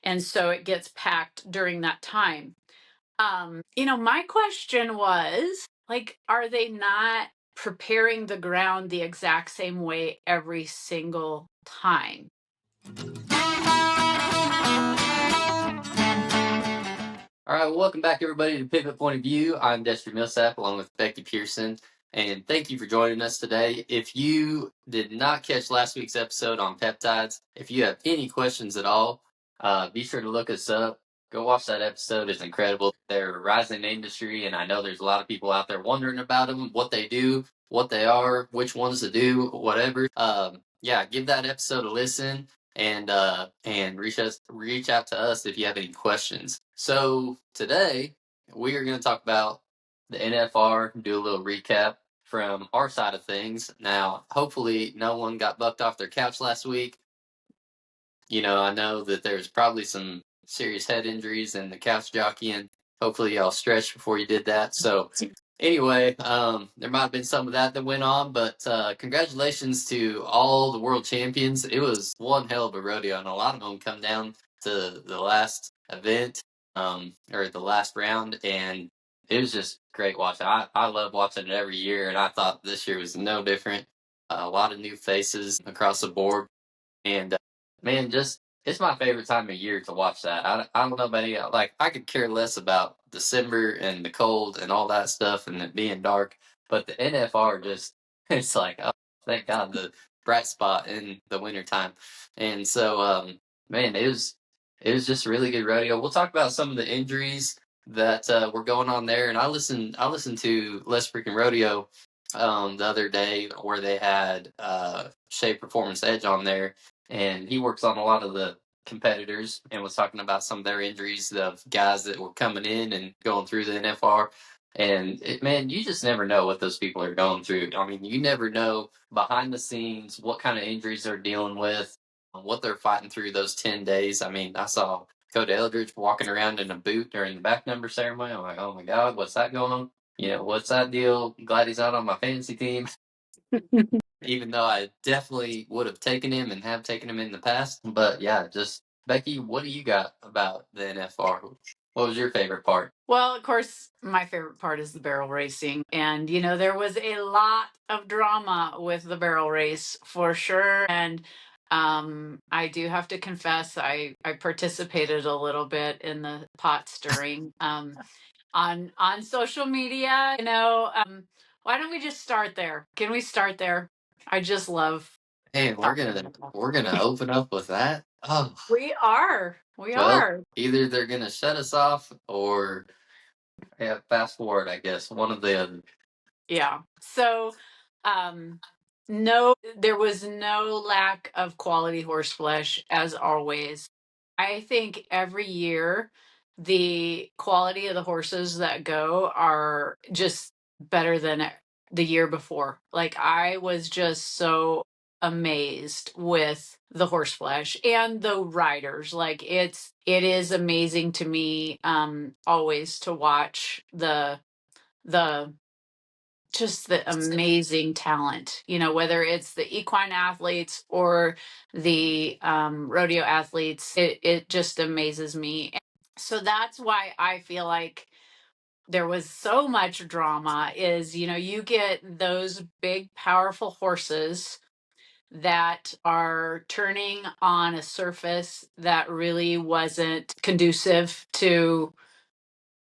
And so it gets packed during that time. My question was, like, are they not preparing the ground the exact same way every single time? All right, well, welcome back, everybody, to Pivot Point of View. I'm Destry Millsap, along with Becky Pearson, and thank you for joining us today. If you did not catch last week's episode on peptides, if you have any questions at all, be sure to look us up. Go watch that episode. It's incredible. They're a rising industry, and I know there's a lot of people out there wondering about them, what they do, what they are, which ones to do, whatever. Yeah, give that episode a listen and reach out to us if you have any questions. So today we are going to talk about the NFR, do a little recap from our side of things. Now, hopefully, no one got bucked off their couch last week. I know that there's probably some serious head injuries in the couch jockeying. Hopefully, y'all stretched before you did that. So, anyway, there might have been some of that went on, but congratulations to all the world champions. It was one hell of a rodeo, and a lot of them come down to the last event, or the last round, and it was just great watching. I love watching it every year, and I thought this year was no different. A lot of new faces across the board, and man, just it's my favorite time of year to watch that. I don't know about any, like, I could care less about December and the cold and all that stuff and it being dark, but the NFR just it's like, oh, thank God, the bright spot in the wintertime. And so man, it was just a really good rodeo. We'll talk about some of the injuries that were going on there, and I listened to Let's Freaking Rodeo the other day where they had Shea Performance Edge on there, and he works on a lot of the competitors and was talking about some of their injuries of guys that were coming in and going through the NFR. And man, you just never know what those people are going through. I mean, you never know behind the scenes what kind of injuries they're dealing with, what they're fighting through those 10 days. I mean, I saw Cody Eldridge walking around in a boot during the back number ceremony. I'm like, oh my God, what's that going on? What's that deal? Glad he's not on my fantasy team. Even though I definitely would have taken him and have taken him in the past. But yeah, just Becky, what do you got about the NFR? What was your favorite part? Well, of course, my favorite part is the barrel racing. And, there was a lot of drama with the barrel race for sure. And I do have to confess, I participated a little bit in the pot stirring on social media. Why don't we just start there? Can we start there? I just love Hey, we're gonna open up with that. Oh, we are. We well, are. either they're gonna shut us off or yeah, fast forward. I guess one of the other. Yeah. So, no, there was no lack of quality horse flesh as always. I think every year the quality of the horses that go are just better than the year before. Like, I was just so amazed with the horse flesh and the riders. Like, it is amazing to me always to watch the just the amazing talent, whether it's the equine athletes or the rodeo athletes. It just amazes me. So that's why I feel like there was so much drama is, you get those big, powerful horses that are turning on a surface that really wasn't conducive to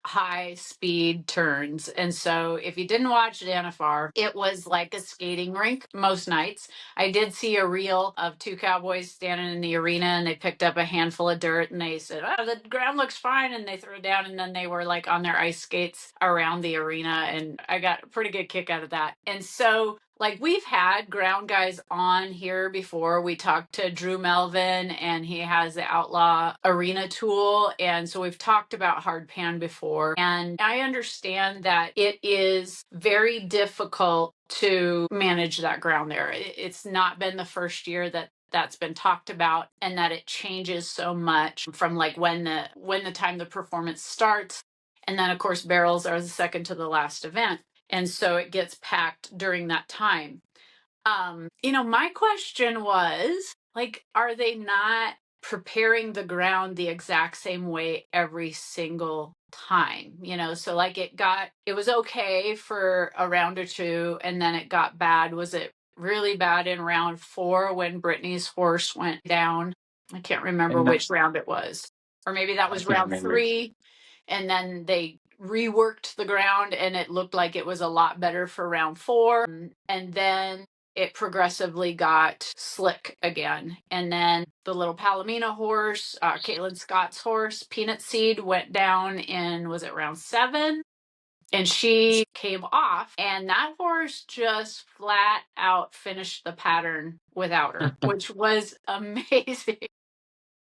high speed turns. And so if you didn't watch the NFR, it was like a skating rink most nights. I did see a reel of two cowboys standing in the arena and they picked up a handful of dirt and they said, oh, the ground looks fine. And they threw it down and then they were like on their ice skates around the arena. And I got a pretty good kick out of that. And so like we've had ground guys on here before. We talked to Drew Melvin and he has the Outlaw Arena tool. And so we've talked about hard pan before. And I understand that it is very difficult to manage that ground there. It's not been the first year that that's been talked about and that it changes so much from like when the time the performance starts. And then of course barrels are the second to the last event. And so it gets packed during that time. My question was, like, are they not preparing the ground the exact same way every single time, so like it was okay for a round or two, and then it got bad. Was it really bad in round 4 when Brittany's horse went down? I can't remember And which round it was, or maybe that I was can't round remember. 3, and then they reworked the ground and it looked like it was a lot better for round 4, and then it progressively got slick again. And then the little Palomino horse, Caitlin Scott's horse, Peanut Seed, went down in, was it round 7? And she came off, and that horse just flat out finished the pattern without her, which was amazing.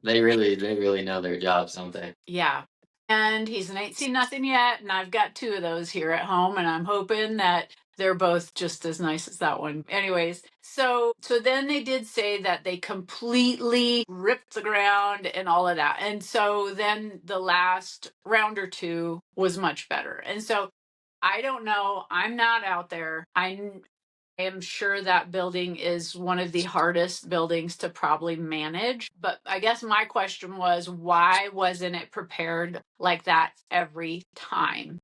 They really know their jobs, don't they? Yeah. And he's an ain't seen nothing yet, and I've got 2 of those here at home, and I'm hoping that they're both just as nice as that one. Anyways, so then they did say that they completely ripped the ground and all of that. And so then the last round or 2 was much better. And so I don't know, I'm not out there. I am sure that building is one of the hardest buildings to probably manage. But I guess my question was, why wasn't it prepared like that every time?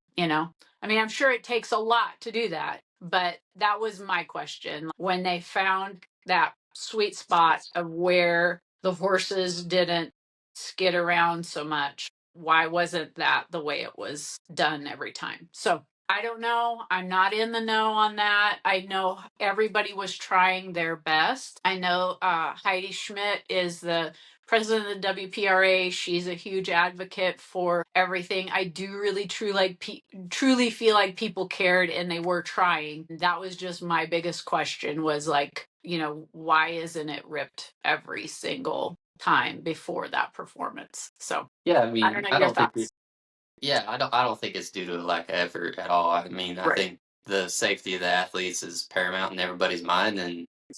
I mean, I'm sure it takes a lot to do that, but that was my question. When they found that sweet spot of where the horses didn't skid around so much, why wasn't that the way it was done every time? So I don't know. I'm not in the know on that. I know everybody was trying their best. I know Heidi Schmidt is the president of the WPRA. She's a huge advocate for everything. I do really truly feel like people cared and they were trying. That was just my biggest question, was like, why isn't it ripped every single time before that performance? So Yeah, I I don't mean, know I your don't think thoughts. I don't think it's due to lack of effort at all. I mean, I Right. think the safety of the athletes is paramount in everybody's mind,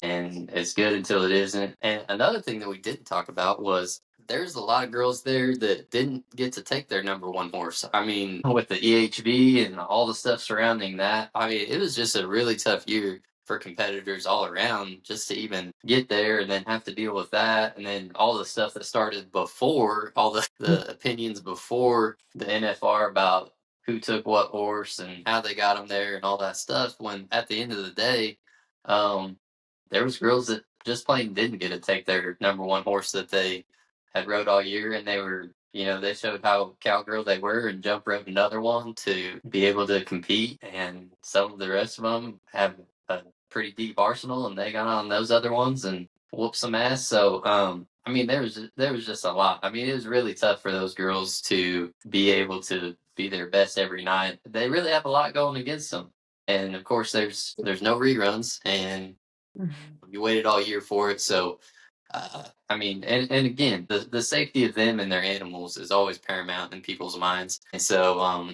and it's good until it isn't. And another thing that we didn't talk about was there's a lot of girls there that didn't get to take their number one horse. I mean, with the EHB and all the stuff surrounding that, I mean, it was just a really tough year for competitors all around just to even get there and then have to deal with that, and then all the stuff that started before, all the opinions before the NFR about who took what horse and how they got them there and all that stuff, when at the end of the day, um, there was girls that just plain didn't get to take their number one horse that they had rode all year, and they were, they showed how cowgirl they were and jump rope another one to be able to compete. And some of the rest of them have a pretty deep arsenal, and they got on those other ones and whoop some ass. So, I mean, there was just a lot. I mean, it was really tough for those girls to be able to be their best every night. They really have a lot going against them, and of course, there's no reruns, and you waited all year for it. So, I mean, and again, the safety of them and their animals is always paramount in people's minds. And so,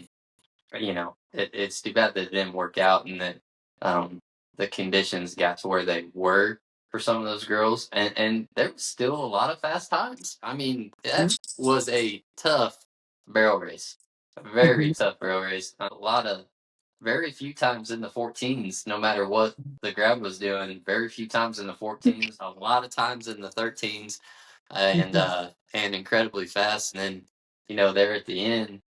it's too bad that it didn't work out, and that um, the conditions got to where they were for some of those girls. And there was still a lot of fast times. I mean, that was a tough barrel race, a very tough barrel race. A lot of very few times in the 14s, no matter what the grab was doing. Very few times in the 14s, a lot of times in the 13s, and incredibly fast. And then, there at the end,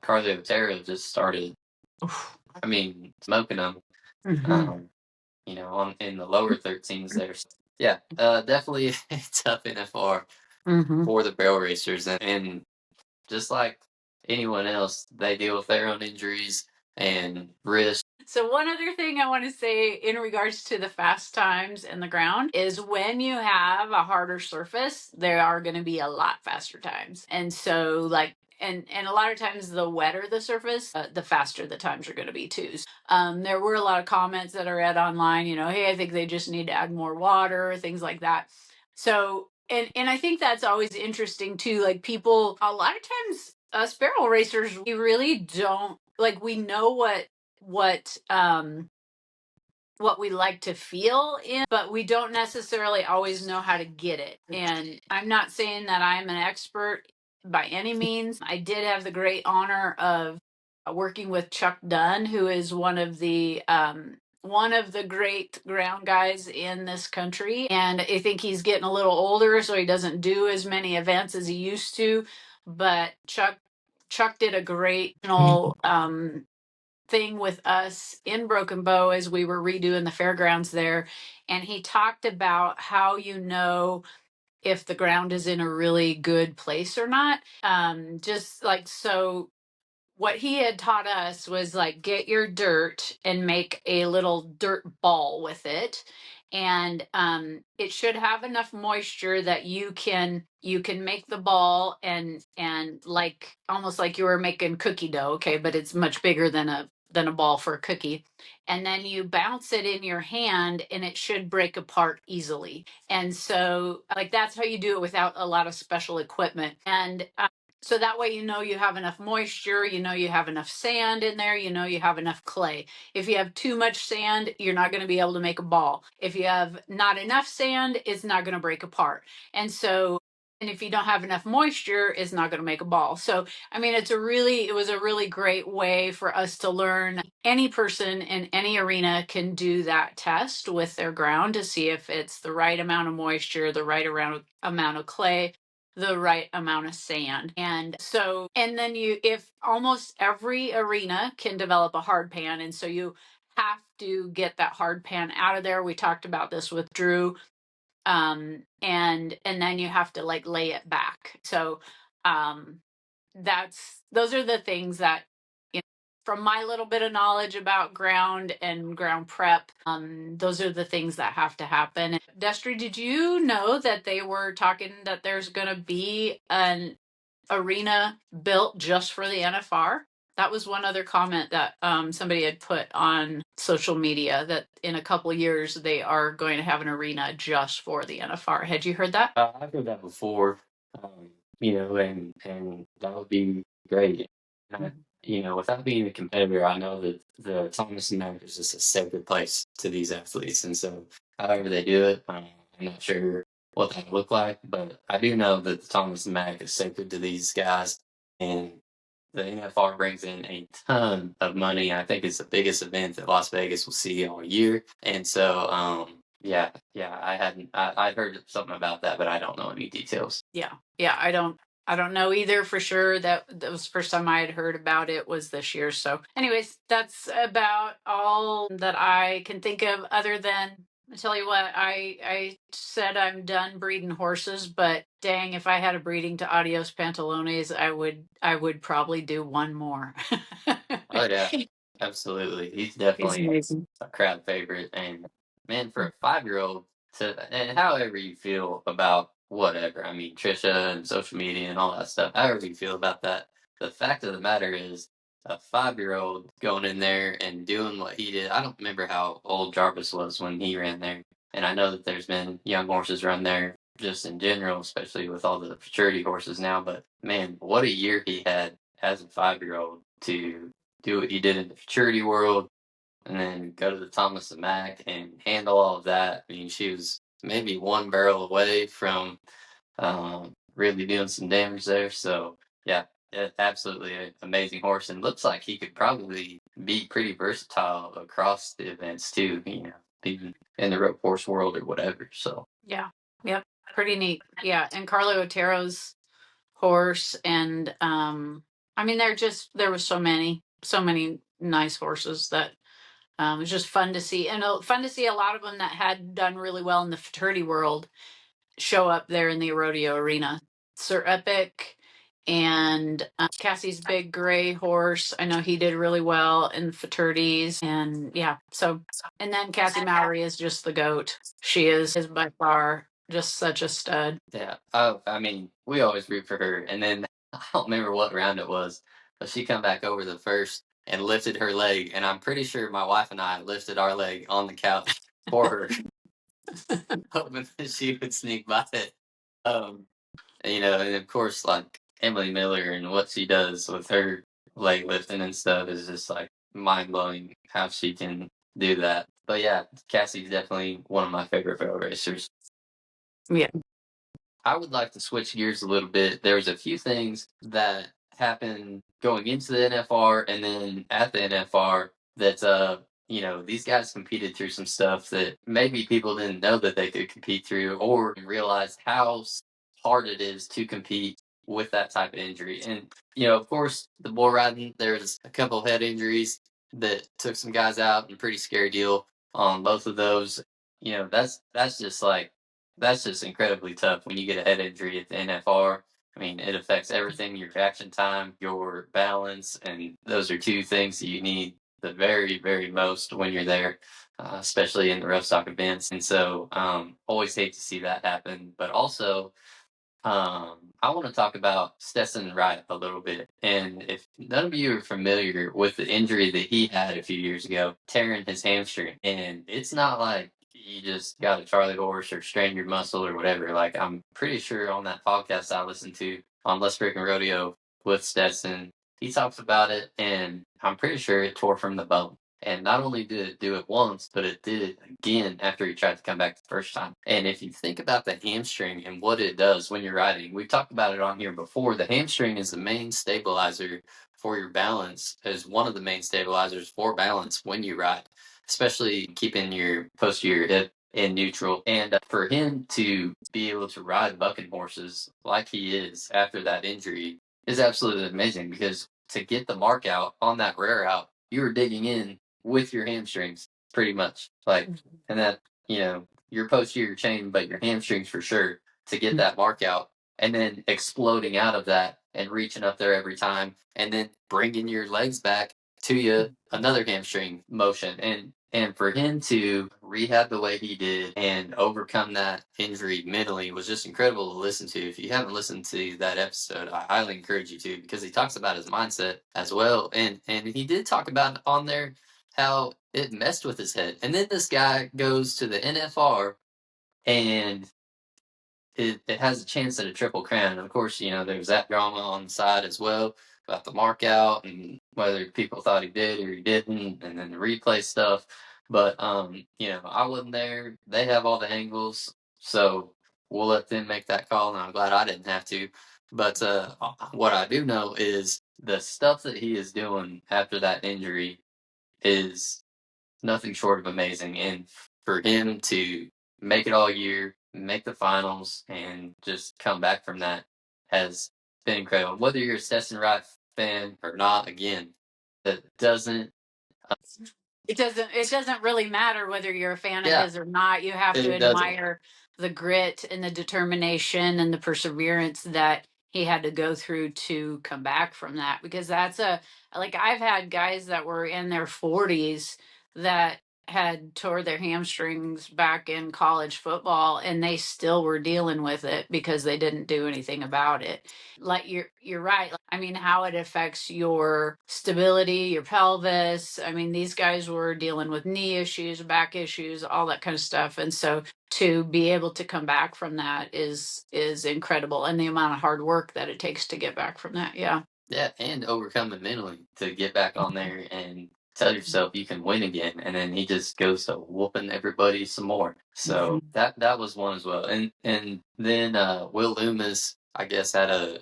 Carly Otero just started, I mean, smoking them, Mhm. um, in the lower 13s there. So, yeah, definitely a tough NFR Mhm. for the barrel racers. And just like anyone else, they deal with their own injuries and risks. So So one other thing I want to say in regards to the fast times and the ground is, when you have a harder surface, there are going to be a lot faster times. And so like, and a lot of times the wetter the surface, the faster the times are going to be too. There were a lot of comments that I read online, hey, I think they just need to add more water, things like that. So, and I think that's always interesting too. Like, people, a lot of times, us barrel racers, we really don't, like, we know what what we like to feel in, but we don't necessarily always know how to get it. And I'm not saying that I'm an expert by any means. I did have the great honor of working with Chuck Dunn, who is one of the one of the great ground guys in this country. And I think he's getting a little older, so he doesn't do as many events as he used to. But Chuck did a great thing with us in Broken Bow as we were redoing the fairgrounds there. And he talked about how you know if the ground is in a really good place or not. Just like so what he had taught us was like get your dirt and make a little dirt ball with it, and it should have enough moisture that you can make the ball and like almost like you were making cookie dough, okay, but it's much bigger than a ball for a cookie, and then you bounce it in your hand and it should break apart easily. And so like that's how you do it without a lot of special equipment. And so that way, you know, you have enough moisture, you know, you have enough sand in there, you know, you have enough clay. If you have too much sand, you're not going to be able to make a ball. If you have not enough sand, it's not going to break apart. And if you don't have enough moisture, it's not going to make a ball. So, I mean, it was a really great way for us to learn. Any person in any arena can do that test with their ground to see if it's the right amount of moisture, the right amount of clay, the right amount of sand. And then if almost every arena can develop a hard pan, and so you have to get that hard pan out of there. We talked about this with Drew. And then you have to like lay it back. So um those are the things that, you know, from my little bit of knowledge about ground and ground prep, those are the things that have to happen. Destry, did you know that they were talking that there's going to be an arena built just for the NFR? That was one other comment that somebody had put on social media, that in a couple of years they are going to have an arena just for the NFR. Had you heard that? I've heard that before, and that would be great. And without being a competitor, I know that the Thomas America is just a sacred place to these athletes, and so however they do it, I'm not sure what that would look like, but I do know that the Thomas Mac is sacred to these guys, and the NFR brings in a ton of money. I think it's the biggest event that Las Vegas will see all year, and so yeah, I'd heard something about that, but I don't know any details. Yeah, I don't know either for sure. That was the first time I had heard about it was this year. So anyways, that's about all that I can think of, other than I tell you what, I said I'm done breeding horses, but dang, if I had a breeding to Adios Pantalones, I would probably do one more. Oh yeah, absolutely. He's He's definitely amazing. a crowd favorite, and man, for a 5-year-old and however you feel about whatever, I mean, Trisha and social media and all that stuff, however you feel about that, the fact of the matter is, a 5-year-old going in there and doing what he did. I don't remember how old Jarvis was when he ran there, and I know that there's been young horses run there just in general, especially with all the futurity horses now. But man, what a year he had as a 5-year-old to do what he did in the futurity world, and then go to the Thomas the Mac and handle all of that. I mean, she was maybe one barrel away from really doing some damage there. So yeah, absolutely an amazing horse, and looks like he could probably be pretty versatile across the events too. Even in the rope horse world or whatever. So Yeah. Yep. Pretty neat. Yeah. And Carlo Otero's horse, and I mean there was so many nice horses that it was just fun to see, and fun to see a lot of them that had done really well in the fraternity world show up there in the rodeo arena. Sir Epic and Cassie's big gray horse, I know he did really well in fraternities. And yeah, so, and then Cassie Mowry is just the goat. She is by far just such a stud. yeah, I mean, we always root for her. And then I don't remember what round it was, but she come back over the first and lifted her leg, and I'm pretty sure my wife and I lifted our leg on the couch for her, hoping that she would sneak by it. Um, and of course, like Emily Miller and what she does with her leg lifting and stuff is just like mind blowing how she can do that. But yeah, Cassie's definitely one of my favorite barrel racers. Yeah. I would like to switch gears a little bit. There was a few things that happened going into the NFR and then at the NFR that these guys competed through some stuff that maybe people didn't know that they could compete through or realize how hard it is to compete with that type of injury. And, of course, the bull riding, there's a couple of head injuries that took some guys out, and pretty scary deal on both of those. That's just like, that's just incredibly tough when you get a head injury at the NFR. I mean, it affects everything, your reaction time, your balance, and those are two things that you need the very, very most when you're there, especially in the rough stock events. And so, always hate to see that happen. But also, I want to talk about Stetson Wright a little bit. And if none of you are familiar with the injury that he had a few years ago, tearing his hamstring, and it's not like you just got a Charlie horse or strained your muscle or whatever. Like, I'm pretty sure on that podcast I listened to on Let's Freaking Rodeo with Stetson, he talks about it, and I'm pretty sure it tore from the bone. And not only did it do it once, but it did it again after he tried to come back the first time. And if you think about the hamstring and what it does when you're riding, we've talked about it on here before. The hamstring is the main stabilizer for your balance, is one of the main stabilizers for balance when you ride, especially keeping your posterior hip in neutral. And for him to be able to ride bucking horses like he is after that injury is absolutely amazing, because to get the mark out on that rear out, you were digging in with your hamstrings pretty much. Like, and that, your posterior chain, but your hamstrings for sure, to get that mark out, and then exploding out of that and reaching up there every time, and then bringing your legs back to you, another hamstring motion. And for him to rehab the way he did and overcome that injury mentally was just incredible to listen to. If you haven't listened to that episode, I highly encourage you to, because he talks about his mindset as well. And he did talk about on there how it messed with his head. And then this guy goes to the NFR, and it has a chance at a triple crown. And of course, there's that drama on the side as well about the mark out and whether people thought he did or he didn't, and then the replay stuff. But I wasn't there. They have all the angles, so we'll let them make that call. And I'm glad I didn't have to. But what I do know is the stuff that he is doing after that injury is nothing short of amazing. And for him to make it all year, make the finals, and just come back from that has been incredible. Whether you're a Stetson Wright fan or not, again, that doesn't. It doesn't really matter whether you're a fan of Yeah, his or not. You have to it doesn't. admire the grit and the determination and the perseverance that he had to go through to come back from that, because that's a like, I've had guys that were in their 40s that had tore their hamstrings back in college football, and they still were dealing with it because they didn't do anything about it. Like, you're right. I mean, how it affects your stability, your pelvis. I mean, these guys were dealing with knee issues, back issues, all that kind of stuff. And so to be able to come back from that is incredible, and the amount of hard work that it takes to get back from that. Yeah. Yeah, and overcome it mentally to get back on there and tell yourself you can win again. And then he just goes to whooping everybody some more. So Mhm. that was one as well. And then Will Loomis, I guess, had a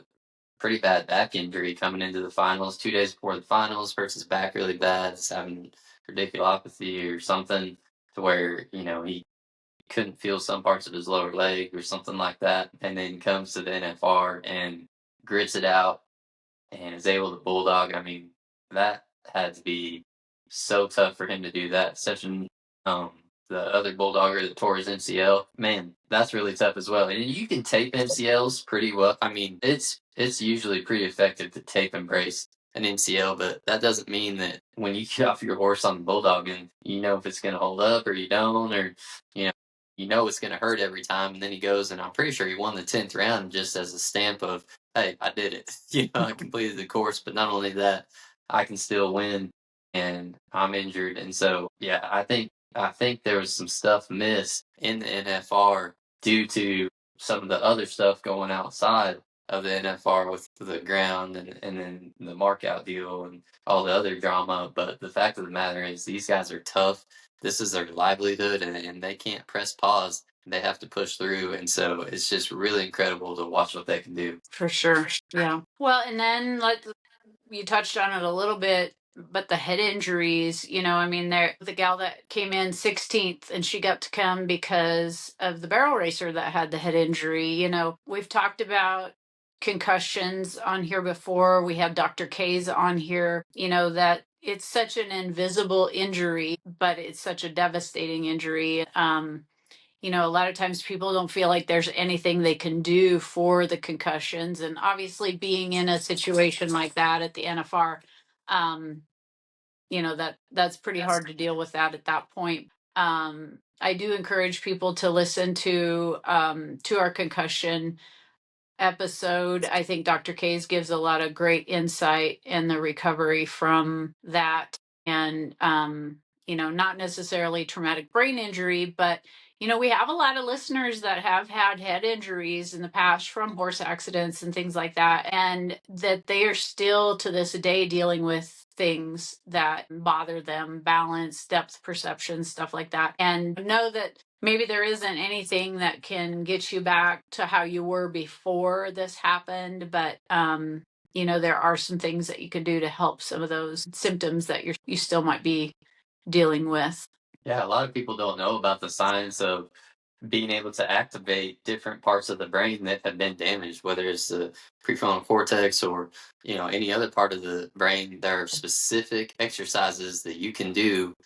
pretty bad back injury coming into the finals. 2 days before the finals, hurts his back really bad. He's having radiculopathy or something, to where he couldn't feel some parts of his lower leg or something like that. And then comes to the NFR and grits it out and is able to bulldog. I mean, that had to be so tough for him to do that. Such an the other bulldogger that tore his MCL, man, that's really tough as well. And you can tape MCLs pretty well. I mean, it's usually pretty effective to tape and brace an MCL, but that doesn't mean that when you get off your horse on the bulldog and you know if it's going to hold up or you don't, or you know it's going to hurt every time. And then he goes, and I'm pretty sure he won the 10th round just as a stamp of, hey, I did it. I completed the course, but not only that, I can still win, and I'm injured. And so, yeah, I think there was some stuff missed in the NFR due to some of the other stuff going outside of the NFR with the ground, and then the markout deal and all the other drama. But the fact of the matter is, these guys are tough. This is their livelihood, and they can't press pause. They have to push through. And so it's just really incredible to watch what they can do. For sure. Yeah. Well, and then you touched on it a little bit. but the head injuries, I mean, the gal that came in 16th and she got to come because of the barrel racer that had the head injury. We've talked about concussions on here before. We have Dr. K's on here, that it's such an invisible injury, but it's such a devastating injury. A lot of times people don't feel like there's anything they can do for the concussions. And obviously, being in a situation like that at the NFR, um, that's pretty hard to deal with that at that point. I do encourage people to listen to our concussion episode. I think Dr. Kays gives a lot of great insight in the recovery from that. And, not necessarily traumatic brain injury, but, we have a lot of listeners that have had head injuries in the past from horse accidents and things like that. And that they are still to this day dealing with things that bother them, balance, depth perception, stuff like that. And know that maybe there isn't anything that can get you back to how you were before this happened, but there are some things that you can do to help some of those symptoms that you still might be dealing with. Yeah, a lot of people don't know about the science of being able to activate different parts of the brain that have been damaged, whether it's the prefrontal cortex or any other part of the brain. There are specific exercises that you can do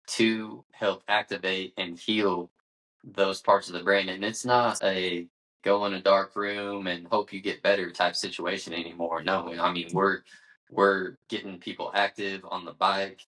to help activate and heal those parts of the brain. And it's not a go in a dark room and hope you get better type situation anymore. No, I mean we're getting people active on the bike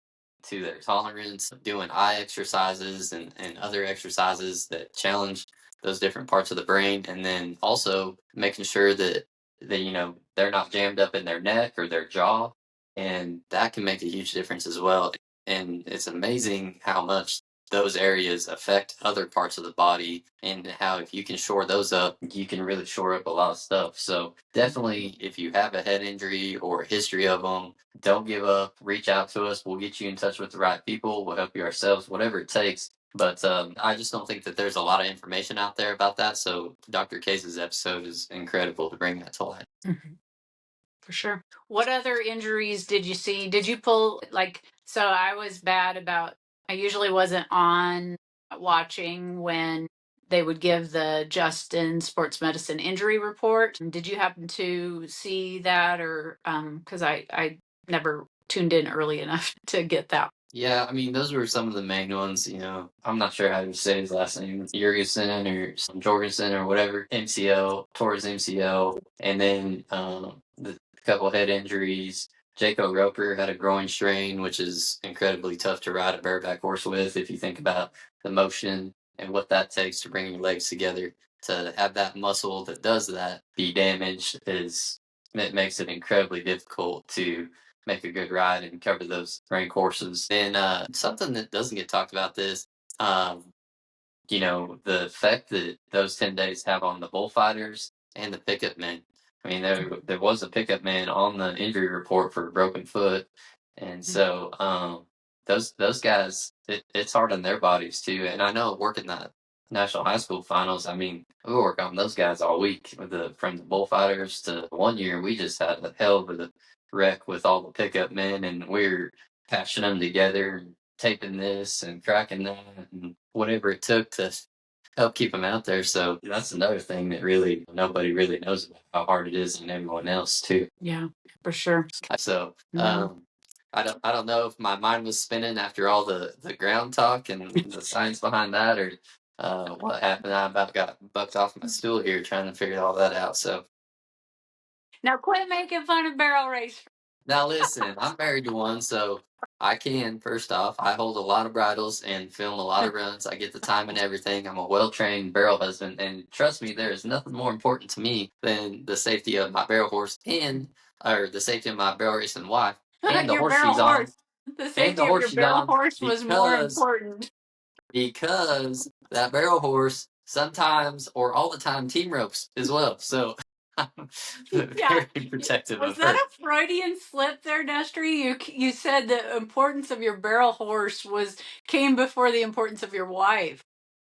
to their tolerance, doing eye exercises and other exercises that challenge those different parts of the brain, and then also making sure that they're not jammed up in their neck or their jaw, and that can make a huge difference as well. And it's amazing how much those areas affect other parts of the body, and how if you can shore those up, you can really shore up a lot of stuff. So definitely, if you have a head injury or a history of them, don't give up. Reach out to us. We'll get you in touch with the right people. We'll help you ourselves, whatever it takes. But I just don't think that there's a lot of information out there about that. So Dr. Case's episode is incredible to bring that to light. Mm-hmm. For sure. What other injuries did you see? Did you pull, so I was bad about, I usually wasn't on watching when they would give the Justin Sports Medicine injury report. Did you happen to see that, or because I never tuned in early enough to get that? Yeah, I mean, those were some of the main ones. I'm not sure how to say his last name, Jurgensen or some Jorgensen or whatever. MCL, tore his MCL, and then the couple head injuries. Jaco Roper had a groin strain, which is incredibly tough to ride a bareback horse with. If you think about the motion and what that takes to bring your legs together, to have that muscle that does that be damaged it makes it incredibly difficult to make a good ride and cover those rain courses. And something that doesn't get talked about um, the effect that those 10 days have on the bullfighters and the pickup men. I mean, there was a pickup man on the injury report for a broken foot, and so those guys, it's hard on their bodies too. And I know working that National High School Finals, I mean, we work on those guys all week from the bullfighters to one year we just had a hell of a wreck with all the pickup men, and we're patching them together and taping this and cracking that and whatever it took to help keep them out there. So that's another thing that really nobody really knows about, how hard it is, and everyone else too. Yeah, for sure. So I don't know if my mind was spinning after all the ground talk and the science behind that, or what happened. I about got bucked off my stool here trying to figure all that out. So Now quit making fun of barrel race. now listen, I'm married to one, so I can, first off, I hold a lot of bridles and film a lot of runs. I get the time and everything. I'm a well-trained barrel husband, and trust me, there is nothing more important to me than the safety of my barrel horse or the safety of my barrel racing wife and the Your horse barrel she's on horse. The and the safety of horse your she's barrel on horse was more because important. that barrel horse sometimes or all the time team ropes as well. So I'm Yeah. very protective Was of that her. a Freudian slip there, Destry? You said the importance of your barrel horse came before the importance of your wife.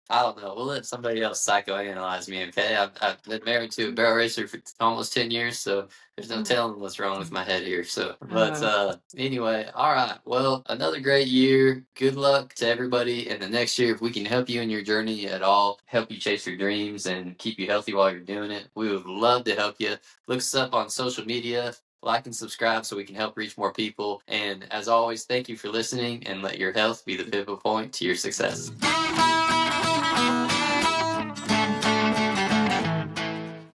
I don't know. We'll let somebody else psychoanalyze me, okay? I've been married to a barrel racer for almost 10 years, so there's no telling what's wrong with my head here. So, but anyway, all right. Well, another great year. Good luck to everybody in the next year. If we can help you in your journey at all, help you chase your dreams and keep you healthy while you're doing it, we would love to help you. Look us up on social media. Like and subscribe so we can help reach more people. And as always, thank you for listening and let your health be the pivot point to your success.